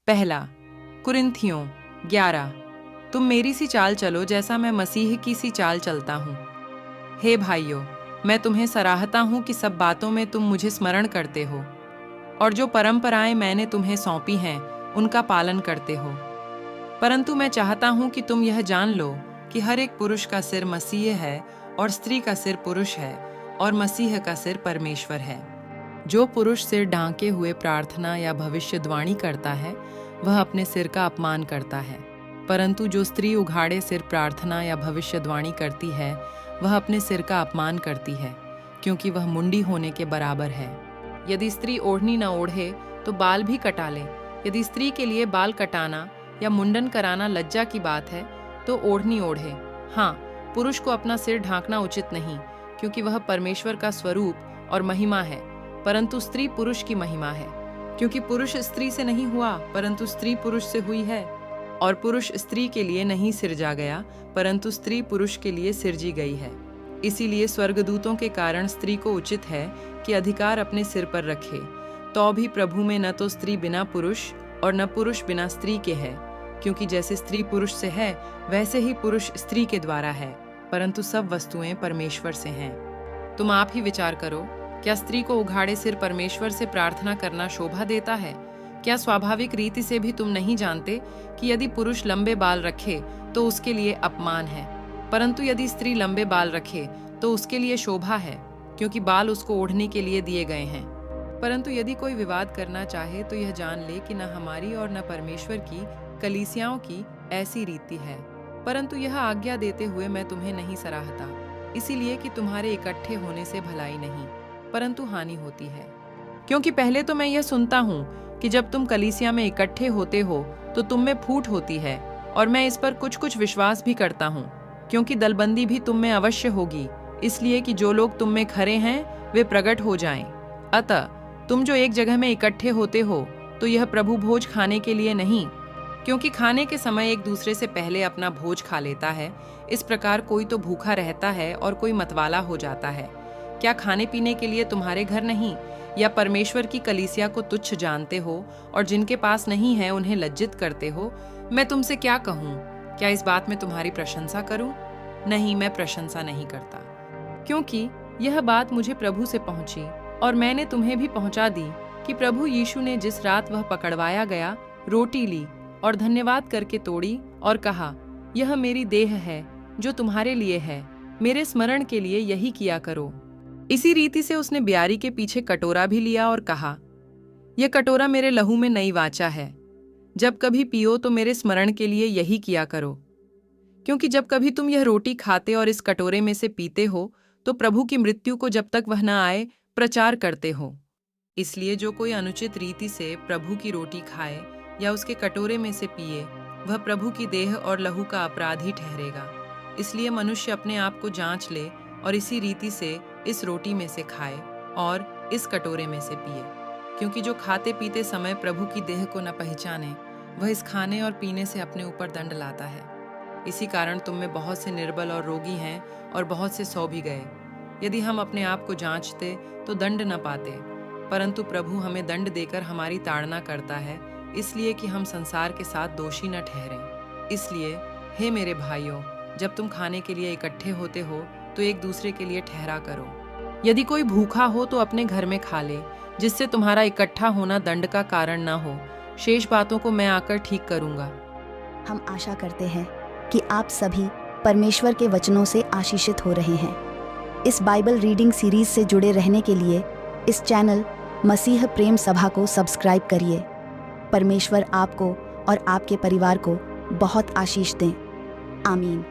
पहला कुरिन्थियों 11। तुम मेरी सी चाल चलो जैसा मैं मसीह की सी चाल चलता हूँ। हे भाइयों, मैं तुम्हें सराहता हूँ कि सब बातों में तुम मुझे स्मरण करते हो और जो परंपराएं मैंने तुम्हें सौंपी हैं उनका पालन करते हो। परंतु मैं चाहता हूँ कि तुम यह जान लो कि हर एक पुरुष का सिर मसीह है और स्त्री का सिर पुरुष है और मसीह का सिर परमेश्वर है। जो पुरुष सिर ढांके हुए प्रार्थना या भविष्यवाणी करता है वह अपने सिर का अपमान करता है, परंतु जो स्त्री उघाड़े सिर प्रार्थना या भविष्यवाणी करती है वह अपने सिर का अपमान करती है, क्योंकि वह मुंडी होने के बराबर है। यदि स्त्री ओढ़नी न ओढ़े तो बाल भी कटा ले। यदि स्त्री के लिए बाल कटाना या मुंडन कराना लज्जा की बात है तो ओढ़नी ओढ़े। हाँ, पुरुष को अपना सिर ढांकना उचित नहीं, क्योंकि वह परमेश्वर का स्वरूप और महिमा है, परंतु स्त्री पुरुष की महिमा है। क्योंकि पुरुष स्त्री से नहीं हुआ, परंतु स्त्री पुरुष से हुई है। और पुरुष स्त्री के लिए नहीं सिरजा गया, परंतु स्त्री पुरुष के लिए सिरजी गई है। इसीलिए स्वर्गदूतों के कारण स्त्री को उचित है कि अधिकार अपने सिर पर रखे। तो भी प्रभु में न तो स्त्री बिना पुरुष और न पुरुष बिना स्त्री के है, क्योंकि जैसे स्त्री पुरुष से है वैसे ही पुरुष स्त्री के द्वारा है, परंतु सब वस्तुएं परमेश्वर से हैं। तुम आप ही विचार करो, क्या स्त्री को उघाड़े सिर परमेश्वर से प्रार्थना करना शोभा देता है? क्या स्वाभाविक रीति से भी तुम नहीं जानते कि यदि पुरुष लंबे बाल रखे तो उसके लिए अपमान है, परंतु यदि स्त्री लंबे बाल रखे तो उसके लिए शोभा है, क्योंकि बाल उसको ओढ़ने के लिए दिए गए हैं। परंतु यदि कोई विवाद करना चाहे तो यह जान ले कि न हमारी और न परमेश्वर की कलीसियाओं की ऐसी रीति है। परंतु यह आज्ञा देते हुए मैं तुम्हें नहीं सराहता, इसीलिए कि तुम्हारे इकट्ठे होने से भलाई नहीं परंतु हानि होती है। क्योंकि पहले तो मैं यह सुनता हूँ कि जब तुम कलीसिया में इकट्ठे होते हो तो तुम में फूट होती है, और मैं इस पर कुछ विश्वास भी करता हूँ, क्योंकि दलबंदी भी तुम में अवश्य होगी, इसलिए कि जो लोग तुम में खरे हैं वे प्रकट हो जाएं। अतः तुम जो एक जगह में इकट्ठे होते हो तो यह प्रभु भोज खाने के लिए नहीं, क्योंकि खाने के समय एक दूसरे से पहले अपना भोज खा लेता है। इस प्रकार कोई तो भूखा रहता है और कोई मतवाला हो जाता है। क्या खाने पीने के लिए तुम्हारे घर नहीं, या परमेश्वर की कलीसिया को तुच्छ जानते हो और जिनके पास नहीं है उन्हें लज्जित करते हो? मैं तुमसे क्या कहूँ? क्या इस बात में तुम्हारी प्रशंसा करूँ? नहीं, मैं प्रशंसा नहीं करता, क्योंकि यह बात मुझे प्रभु से पहुंची और मैंने तुम्हें भी पहुंचा दी कि प्रभु यीशु ने जिस रात वह पकड़वाया गया रोटी ली और धन्यवाद करके तोड़ी और कहा, यह मेरी देह है जो तुम्हारे लिए है, मेरे स्मरण के लिए यही किया करो। इसी रीति से उसने ब्यारी के पीछे कटोरा भी लिया और कहा, यह कटोरा मेरे लहू में नई वाचा है, जब कभी पियो तो मेरे स्मरण के लिए यही किया करो। क्योंकि जब कभी तुम यह रोटी खाते और इस कटोरे में से पीते हो तो प्रभु की मृत्यु को जब तक वह न आए प्रचार करते हो। इसलिए जो कोई अनुचित रीति से प्रभु की रोटी खाए या उसके कटोरे में से पिए वह प्रभु की देह और लहू का अपराधी ठहरेगा। इसलिए मनुष्य अपने आप को जांच ले और इसी रीति से इस रोटी में से खाए और इस कटोरे में से पिए। क्योंकि जो खाते पीते समय प्रभु की देह को न पहचाने वह इस खाने और पीने से अपने ऊपर दंड लाता है। इसी कारण तुम में बहुत से निर्बल और रोगी हैं और बहुत से सौ भी गए। यदि हम अपने आप को जांचते तो दंड न पाते, परंतु प्रभु हमें दंड देकर हमारी ताड़ना करता है, इसलिए कि हम संसार के साथ दोषी न ठहरें। इसलिए हे मेरे भाइयों, जब तुम खाने के लिए इकट्ठे होते हो तो एक दूसरे के लिए ठहरा करो। यदि कोई भूखा हो तो अपने घर में खा ले, जिससे तुम्हारा इकट्ठा होना दंड का कारण न हो। शेष बातों को मैं आकर ठीक करूंगा। हम आशा करते हैं कि आप सभी परमेश्वर के वचनों से आशीषित हो रहे हैं। इस बाइबल रीडिंग सीरीज से जुड़े रहने के लिए इस चैनल मसीह प्रेम सभा को सब्सक्राइब करिए। परमेश्वर आपको और आपके परिवार को बहुत आशीष दें। आमीन।